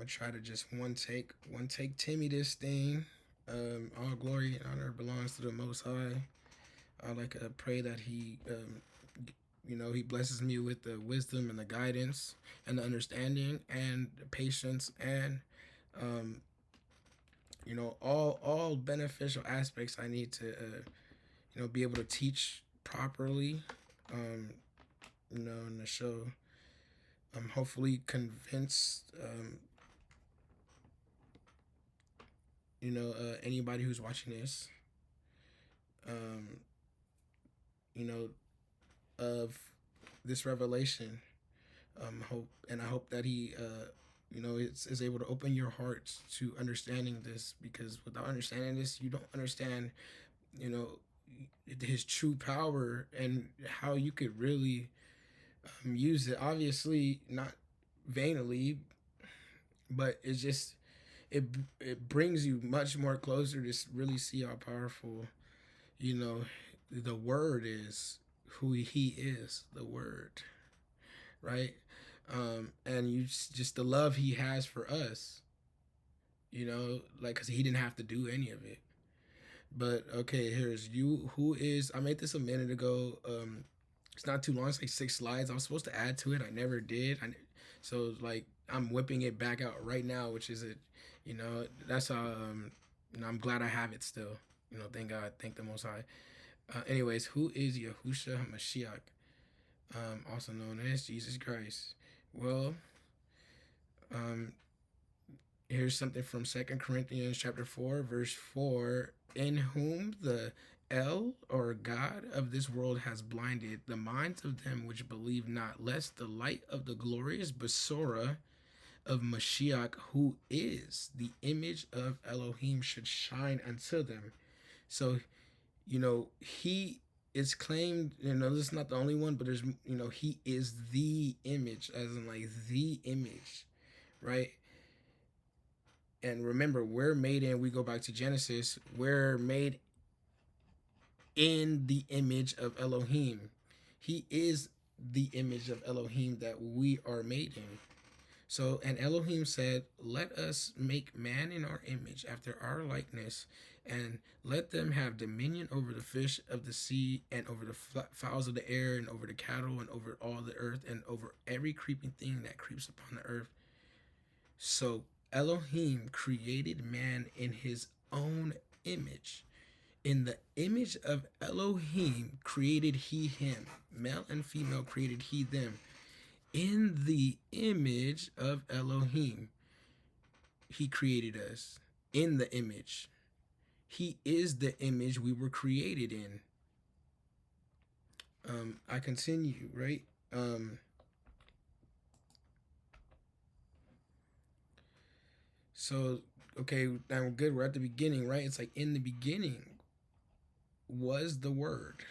gonna try to just one take Timmy this thing. All glory and honor belongs to the Most High. I like pray that he, he blesses me with the wisdom and the guidance and the understanding and the patience and, um, all beneficial aspects I need to, be able to teach properly. Um, in the show. I'm hopefully convinced, anybody who's watching this, um, you know, of this revelation. I hope that he, is able to open your hearts to understanding this, because without understanding this, you don't understand, you know, his true power and how you could really use it. Obviously, not vainly, but it's just it it brings you much more closer to really see how powerful, you know, the word is, who he is, the word, right? And just the love he has for us, like, because he didn't have to do any of it. But okay, here's you. Who is? I made this a minute ago. It's not too long. It's like 6 slides. I was supposed to add to it. I never did. So like I'm whipping it back out right now, which is it. That's I'm glad I have it still. Thank God. Thank the Most High. Anyways, who is Yahusha Mashiach, also known as Jesus Christ? Well, um, here's something from 2 Corinthians chapter 4, verse 4. In whom the El, or God of this world, has blinded the minds of them which believe not, lest the light of the glorious Besora of Mashiach, who is the image of Elohim, should shine unto them. So, he is claimed, this is not the only one, but there's, he is the image, as in like the image, right? And remember, we're made in, we go back to Genesis, we're made in the image of Elohim. He is the image of Elohim that we are made in. So, and Elohim said, let us make man in our image, after our likeness, and let them have dominion over the fish of the sea, and over the fowls of the air, and over the cattle, and over all the earth, and over every creeping thing that creeps upon the earth. So Elohim created man in his own image. In the image of Elohim created he him. Male and female created he them. In the image of Elohim, he created us. In the image. He is the image we were created in. I continue, right? So, okay, now we're good. We're at the beginning, right? It's like, in the beginning was the Word.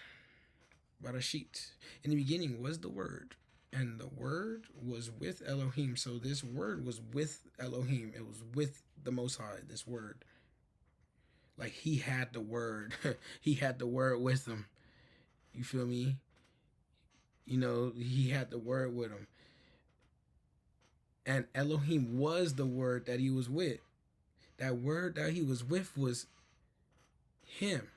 Barashit. In the beginning was the Word, and the Word was with Elohim. So this Word was with Elohim. It was with the Most High, this Word. Like, he had the Word. He had the Word with him. You feel me? He had the Word with him. And Elohim was the Word that he was with. That Word that he was with was him.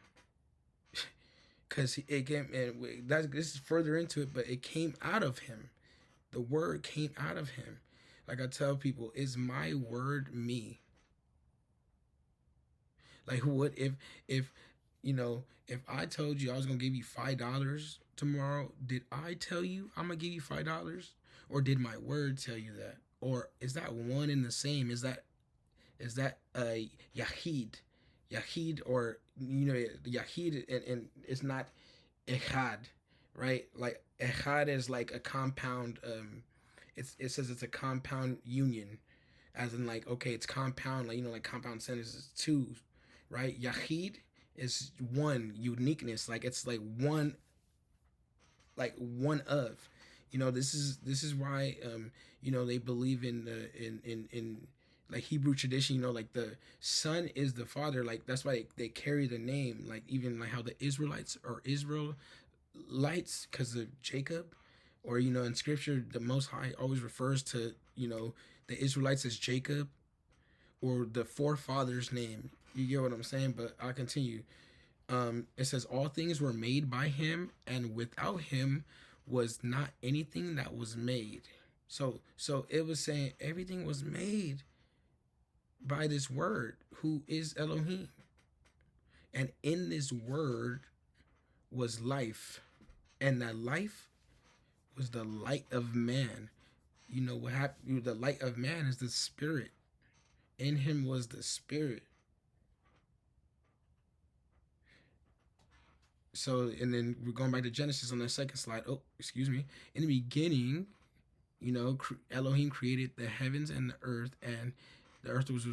Because it came, and this is further into it, but it came out of him. The Word came out of him. Like I tell people, is my word me? Like, what if I told you I was gonna give you $5 tomorrow? Did I tell you I'm gonna give you $5, or did my word tell you that? Or is that one and the same? Is that a Yahid, or Yahid, and it's not Echad, right? Like, Echad is like a compound. It says it's a compound union, as in, like, okay, it's compound, like, like compound sentences, two, right? Yahid is one, uniqueness, like it's like one, of. This is why, they believe in the in like Hebrew tradition. Like, the son is the father. Like, that's why they carry the name. Like, even like how the Israelites are Israelites because of Jacob, Or, in scripture, the Most High always refers to, the Israelites as Jacob, or the forefather's name. You get what I'm saying? But I'll continue. It says, all things were made by him, and without him was not anything that was made. So it was saying everything was made by this word, who is Elohim. And in this word was life. And that life was the light of man. You know what happened? The light of man is the spirit. In him was the spirit. So, and then we're going back to Genesis on the second slide. Oh, excuse me. In the beginning, Elohim created the heavens and the earth, and the earth was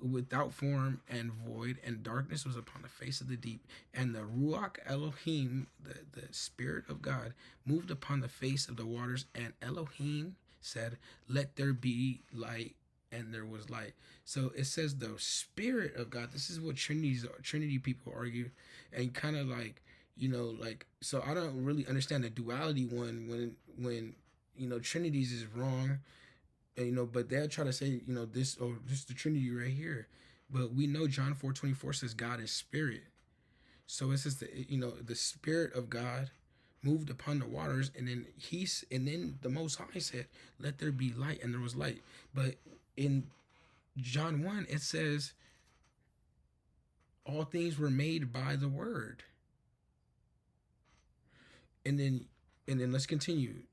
without form and void, and darkness was upon the face of the deep. And the Ruach Elohim, the Spirit of God, moved upon the face of the waters, and Elohim said, let there be light, and there was light. So it says the Spirit of God. This is what Trinity people argue, and kind of like, so I don't really understand the duality one when Trinities is wrong, but they'll try to say, this is the Trinity right here. But we know John 4:24 says God is spirit. So it says the Spirit of God moved upon the waters, and then the Most High said, let there be light, and there was light. But in John 1, it says all things were made by the word. And then let's continue.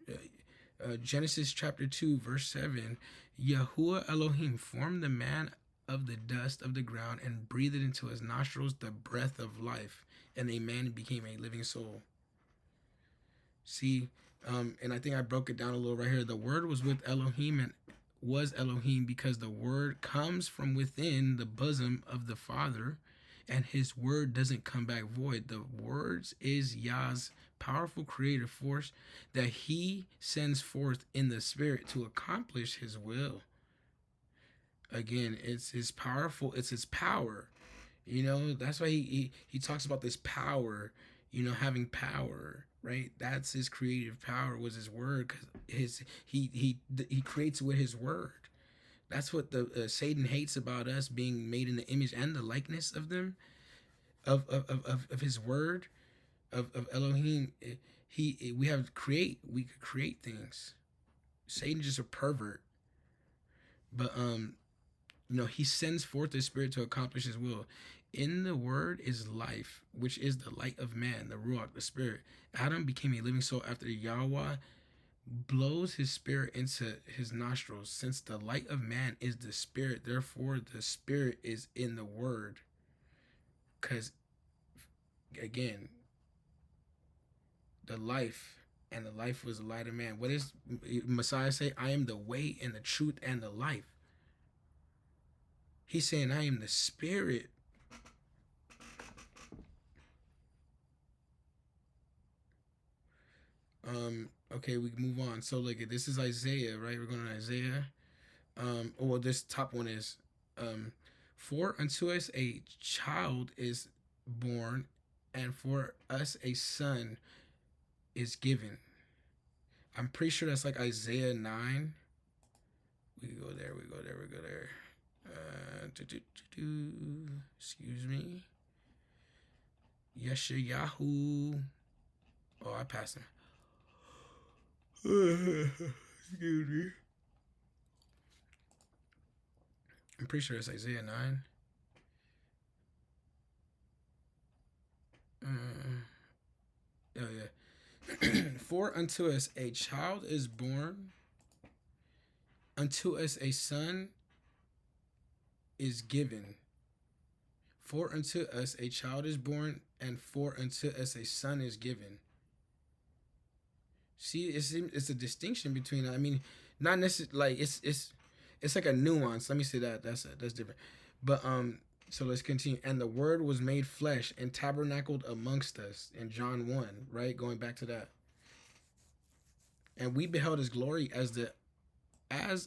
Genesis chapter 2, verse 7. YAHUAH Elohim formed the man of the dust of the ground and breathed into his nostrils the breath of life, and a man became a living soul. See, and I think I broke it down a little right here. The word was with Elohim and was Elohim because the word comes from within the bosom of the Father, and his word doesn't come back void. The words is Yah's powerful creative force that he sends forth in the spirit to accomplish his will. Again, it's his power. That's why he talks about this power, having power, right? That's his creative power, was his word, because he creates with his word. That's what the Satan hates about us, being made in the image and the likeness of them, of his word, of Elohim. We could create things. Satan's just a pervert, but he sends forth the spirit to accomplish his will. In the word is life, which is the light of man, the Ruach, the spirit. Adam became a living soul after YAHUAH blows his spirit into his nostrils. Since the light of man is the spirit, therefore the spirit is in the word. Because, again, the life, and the life was the light of man. What does Messiah say? I am the way and the truth and the life. He's saying I am the spirit. Okay, we can move on. So look, this is Isaiah, right? We're going to Isaiah. This top one is, for unto us a child is born, and for us a son is given. I'm pretty sure that's like Isaiah 9. We go there. Excuse me. Yeshayahu. Oh, I passed him. Excuse me. I'm pretty sure it's Isaiah 9. Oh, yeah. For unto us a child is born, unto us a son is given. For unto us a child is born, and for unto us a son is given. See, it's a distinction between, not necessarily, like, it's like a nuance. Let me say that. That's different. But so let's continue. And the word was made flesh and tabernacled amongst us in John 1, right? Going back to that. And we beheld his glory as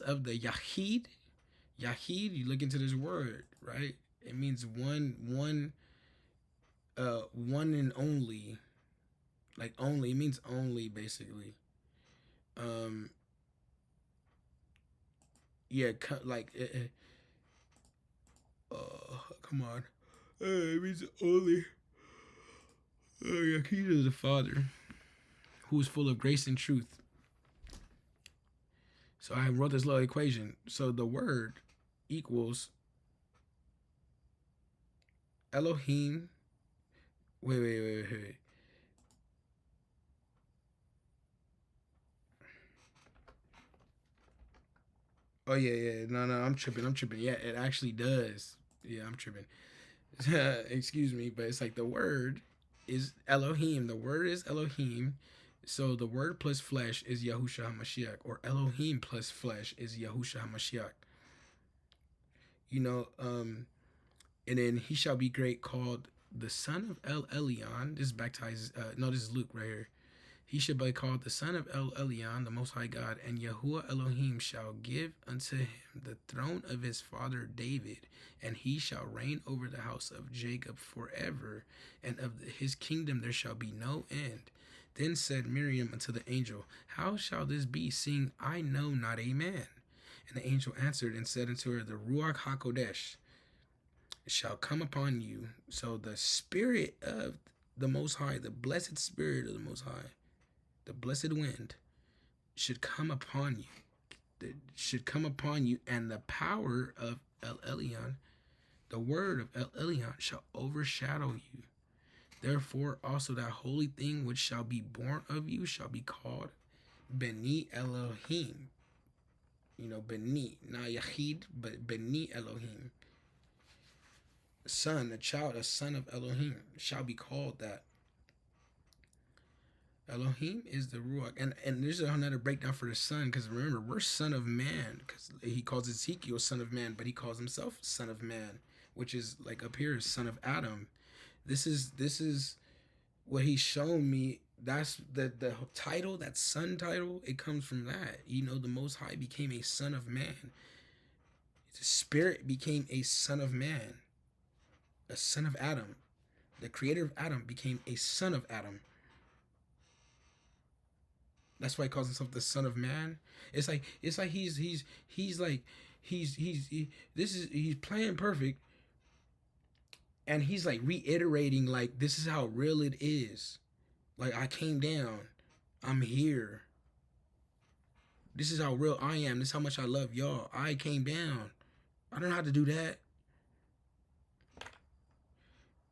of the Yahid. Yahid, you look into this word, right? It means one and only, Like only, it means only basically. Um, yeah, like come on. It means only. Yeah, he is the Father, who is full of grace and truth. So I wrote this little equation. So the word equals Elohim. Wait. Oh yeah. No, I'm tripping. Yeah, it actually does. Yeah, I'm tripping. Excuse me, but it's like the word is Elohim. The word is Elohim. So the word plus flesh is Yahusha HaMashiach, or Elohim plus flesh is Yahusha HaMashiach. You know, and then he shall be great, called the son of El Elyon. This is back to no, this is Luke right here. He shall be called the son of El Elyon, the Most High God, and Yahuwah Elohim shall give unto him the throne of his father David, and he shall reign over the house of Jacob forever, and of his kingdom there shall be no end. Then said Miriam unto the angel, How shall this be, seeing I know not a man? And the angel answered and said unto her, The Ruach HaKodesh shall come upon you. So the Spirit of the Most High, the blessed Spirit of the Most High, the blessed wind, should come upon you. It should come upon you, and the power of El Elyon, the word of El Elyon, shall overshadow you. Therefore also that holy thing which shall be born of you shall be called Beni Elohim. You know, Beni, not Yahid, but Beni Elohim. Son, a child, a son of Elohim shall be called that. Elohim is the Ruach. And there's another breakdown for the son, because remember, we're son of man, because he calls Ezekiel son of man, but he calls himself son of man, which is like up here is son of Adam. This is what he's shown me. That's the title, that son title, it comes from that. You know, the Most High became a son of man. The Spirit became a son of man, a son of Adam. The creator of Adam became a son of Adam. That's why he calls himself the Son of Man. It's like he's playing perfect, and he's like reiterating like this is how real it is. Like I came down, I'm here. This is how real I am. This is how much I love y'all. I came down. I don't know how to do that.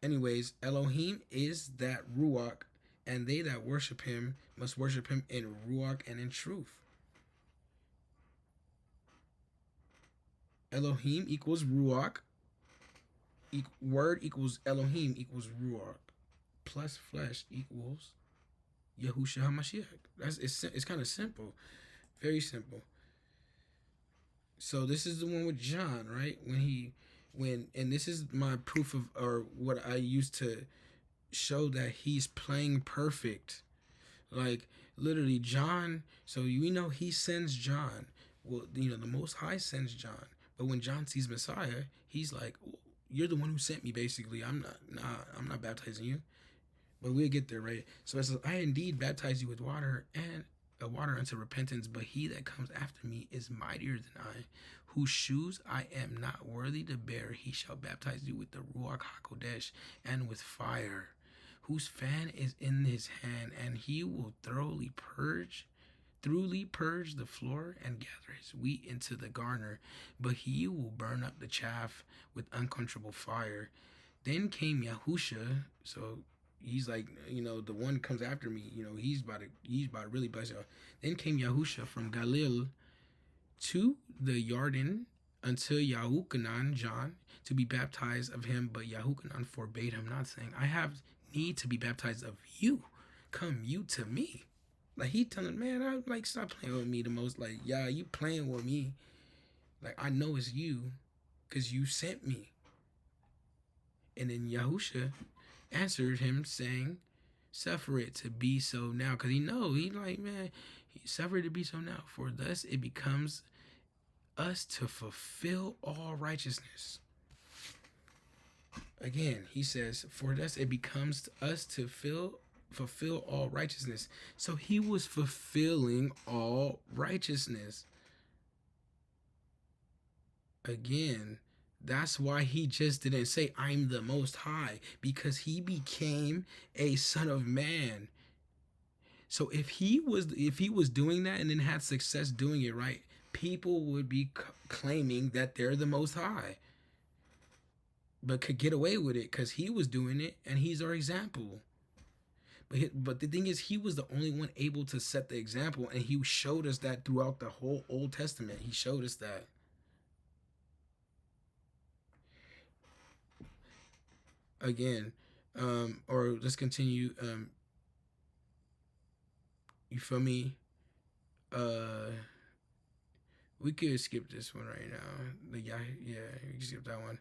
Anyways, Elohim is that Ruach, and they that worship him must worship him in Ruach and in truth. Elohim equals Ruach. Word equals Elohim equals Ruach. Plus flesh equals Yahusha HaMashiach. It's kind of simple. Very simple. So this is the one with John, right? And this is my proof of, or what I used to show that he's playing perfect. Like literally John, so we know he sends John. Well, you know, the Most High sends John. But when John sees Messiah, he's like, you're the one who sent me, basically. I'm not baptizing you. But we'll get there, right? So it says, I indeed baptize you with water and water unto repentance, but he that comes after me is mightier than I, whose shoes I am not worthy to bear. He shall baptize you with the Ruach HaKodesh and with fire, whose fan is in his hand, and he will thoroughly purge the floor and gather his wheat into the garner, but he will burn up the chaff with unquenchable fire. Then came Yahusha, so he's like, you know, the one comes after me, you know, he's about to really bless y'all. Then came Yahusha from Galil to the Jordan until Yahuchanan, John, to be baptized of him, but Yahuchanan forbade him not, saying, I have need to be baptized of you. Come you to me. Like he telling, man, I like stop playing with me the most. Like, yeah, you playing with me. Like I know it's you, cause you sent me. And then Yahusha answered him, saying, suffer it to be so now. Because he like, man, he suffered to be so now. For thus it becomes us to fulfill all righteousness. Again, he says, for thus it becomes us to fulfill fulfill all righteousness. So he was fulfilling all righteousness. Again, that's why he just didn't say, I'm the Most High, because he became a son of man. So if he was doing that and then had success doing it right, people would be claiming that they're the Most High, but could get away with it because he was doing it and he's our example. But the thing is, he was the only one able to set the example, and he showed us that throughout the whole Old Testament. He showed us that. Again, or let's continue. You feel me? We could skip this one right now. The yeah, we can skip that one.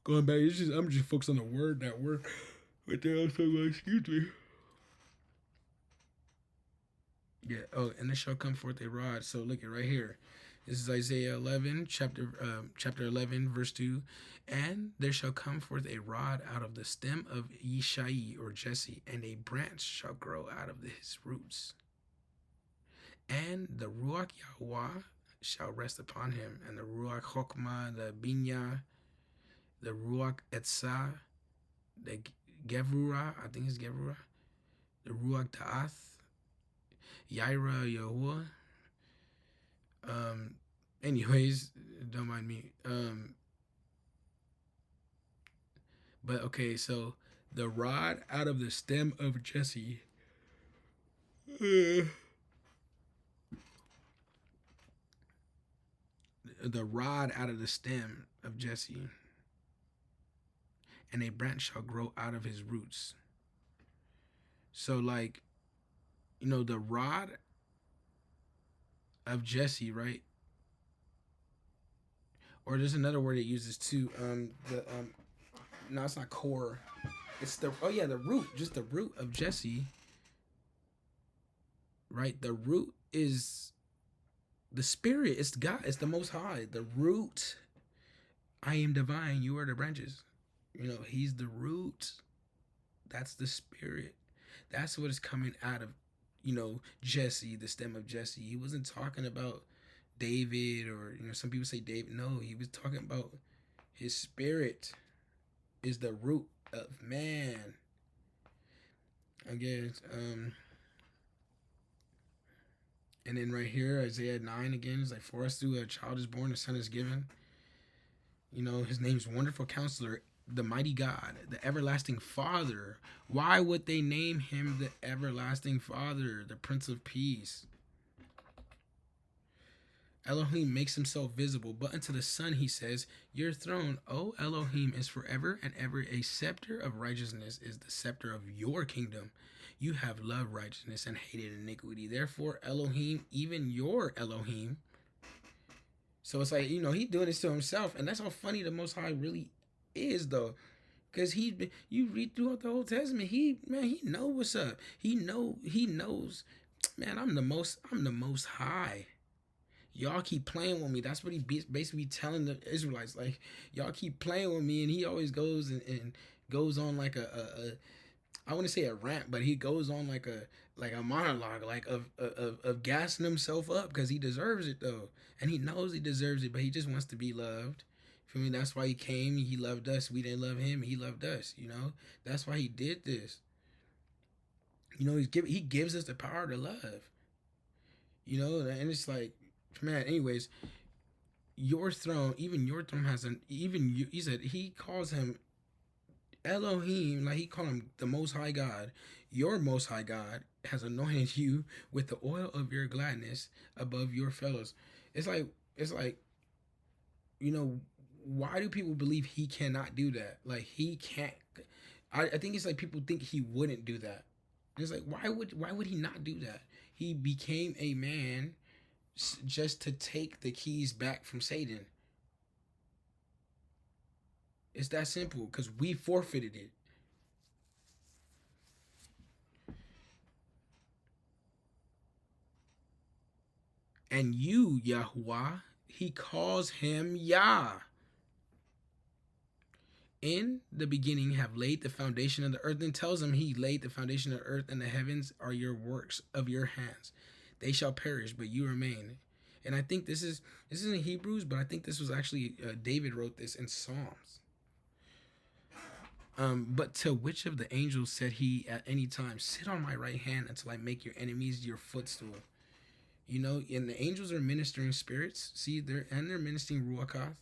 Going back, I'm just focused on the word. That word. What the hell? So excuse me. Yeah. Oh, and there shall come forth a rod. So look at right here. This is Isaiah 11, chapter 11, verse 2. And there shall come forth a rod out of the stem of Yishai or Jesse, and a branch shall grow out of his roots. And the Ruach YAHUAH shall rest upon him, and the Ruach Chokmah, the Binyah, the Ruach Etzah, the Gevurah, I think it's Gevurah, the Ruach Ta'ath, Yaira Yahuwah. Anyways, don't mind me. But okay, so the rod out of the stem of Jesse. The rod out of the stem of Jesse, and a branch shall grow out of his roots. So, like, you know, the rod of Jesse, right? Or there's another word it uses too. No, it's not core. It's the root, just the root of Jesse. Right? The root is the spirit. It's God. It's the Most High. The root. I am divine. You are the branches. You know, he's the root. That's the spirit. That's what is coming out of, you know, Jesse, the stem of Jesse. He wasn't talking about David, or, you know, some people say David. No, he was talking about his spirit is the root of man. I guess. And then right here, Isaiah 9 again is like, for us through a child is born, a son is given. You know, his name's Wonderful Counselor, the Mighty God, the Everlasting Father. Why would they name him the Everlasting Father, the Prince of Peace? Elohim makes himself visible, but unto the Son he says, your throne, O Elohim, is forever and ever. A scepter of righteousness is the scepter of your kingdom. You have loved righteousness and hated iniquity. Therefore, Elohim, even your Elohim. So it's like, you know, he doing this to himself. And that's how funny the Most High really is, though. Because you read throughout the Old Testament, he know what's up. He knows, man, I'm the most high. Y'all keep playing with me. That's what he basically telling the Israelites. Like, y'all keep playing with me. And he always goes and goes on like I want to say a rant, but he goes on like a monologue, like of gassing himself up because he deserves it, though. And he knows he deserves it, but he just wants to be loved. For me, that's why he came. He loved us. We didn't love him. He loved us, you know. That's why he did this. You know, he gives us the power to love. You know, and it's like, man, anyways, your throne, even your throne has he said he calls him Elohim, like he called him the Most High God. Your Most High God has anointed you with the oil of your gladness above your fellows. It's like, you know, why do people believe he cannot do that? Like, he can't. I think it's like people think he wouldn't do that. It's like, why would he not do that? He became a man just to take the keys back from Satan. It's that simple, because we forfeited it. And you, Yahuwah, he calls him Yah. in the beginning have laid the foundation of the earth. And tells him he laid the foundation of the earth, and the heavens are your works of your hands. They shall perish, but you remain. And I think this is in Hebrews, but I think this was actually David wrote this in Psalms. But to which of the angels said he at any time, sit on my right hand until I make your enemies your footstool? You know, and the angels are ministering spirits. See, they're ministering ruach,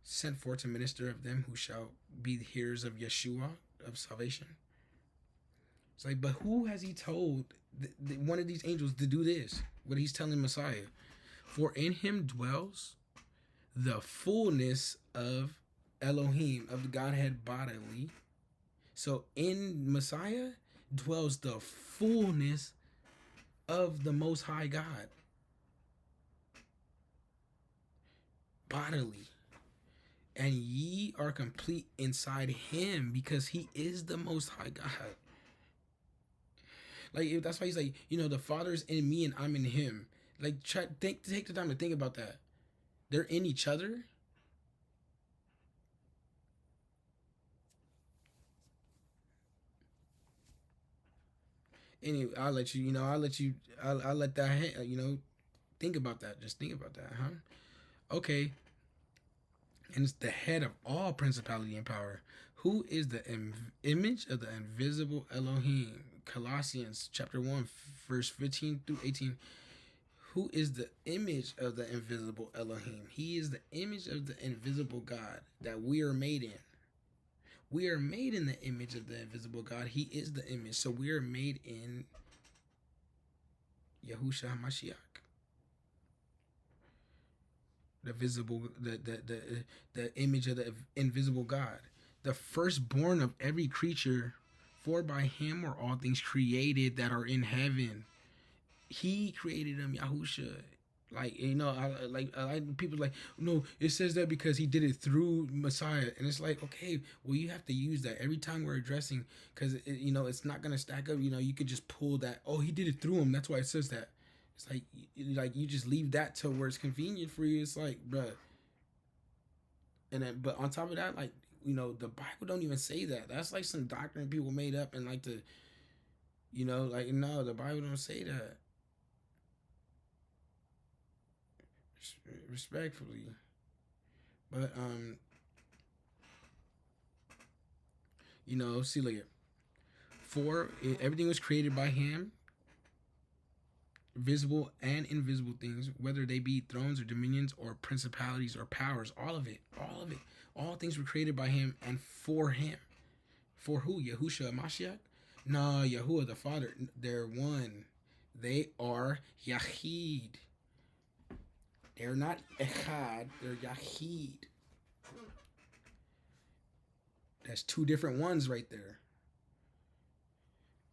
sent forth to minister of them who shall be the hearers of Yeshua, of salvation. It's like, but who has he told one of these angels to do this? What he's telling Messiah. For in him dwells the fullness of Elohim, of the Godhead bodily. So in Messiah dwells the fullness of the Most High God bodily. And ye are complete inside him, because he is the Most High God. Like, that's why he's like, you know, the Father's in me and I'm in him. Like, take the time to think about that. They're in each other. Anyway, I'll let that, think about that. Just think about that, huh? Okay. And it's the head of all principality and power. Who is the image of the invisible Elohim? Colossians chapter 1, verse 15 through 18. Who is the image of the invisible Elohim? He is the image of the invisible God that we are made in. We are made in the image of the invisible God. He is the image. So we are made in YAHUSHA HaMashiach. The visible, the image of the invisible God. The firstborn of every creature, for by him are all things created that are in heaven. He created them, Yahusha. Like, you know, people like, no, it says that because he did it through Messiah. And it's like, okay, well, you have to use that every time we're addressing, because, it's not going to stack up. You know, you could just pull that, oh, he did it through him. That's why it says that. It's like you just leave that to where it's convenient for you. It's like, bruh. And then, but on top of that, like, the Bible don't even say that. That's like some doctrine people made up and like to, like, no, the Bible don't say that. Respectfully. But, see, look at, for everything was created by him, visible and invisible things, whether they be thrones or dominions or principalities or powers, all of it. All things were created by him and for him. For who? Yahusha Mashiach? No, Yahuwah the Father. They're one. They are Yahid. They're not Echad. They're Yahid. That's two different ones right there.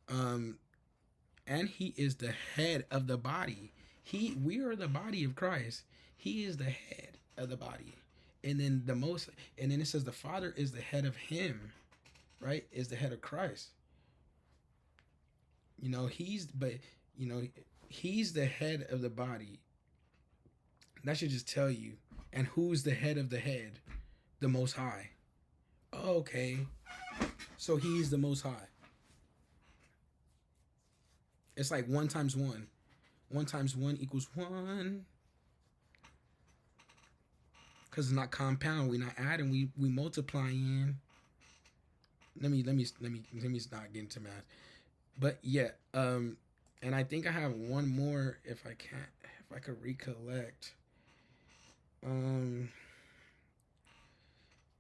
And he is the head of the body. We are the body of Christ. He is the head of the body. And then it says the Father is the head of him, right? Is the head of Christ. He's the head of the body. That should just tell you. And who's the head of the head? The Most High. Okay. So he's the Most High. It's like 1 times 1. 1 times 1 equals 1. Because it's not compound. We're not adding. We multiplying. Let me not get into math. But yeah. And I think I have one more if I could recollect.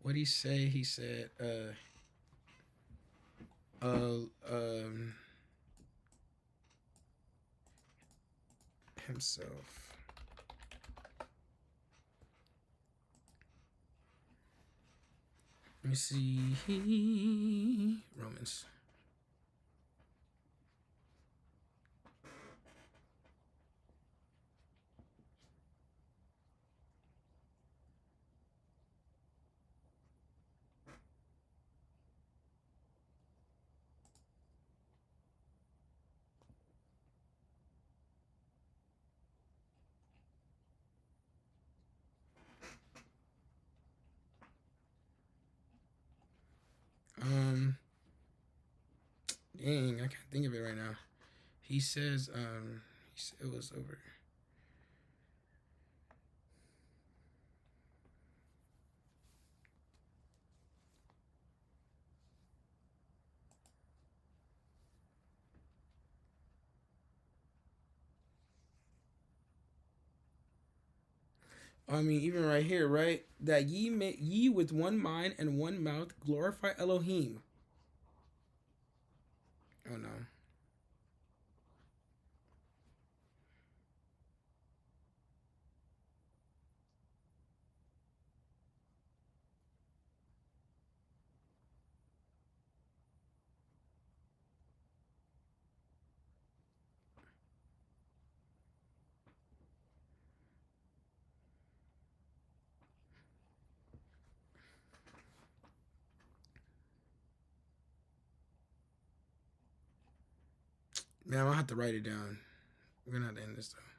What'd he say? He said, himself. Let me see. Romans. Dang, I can't think of it right now. He says, he said it was over. I mean, even right here, right? That ye with one mind and one mouth glorify Elohim. Oh no. Man, I'm gonna have to write it down. We're gonna have to end this though.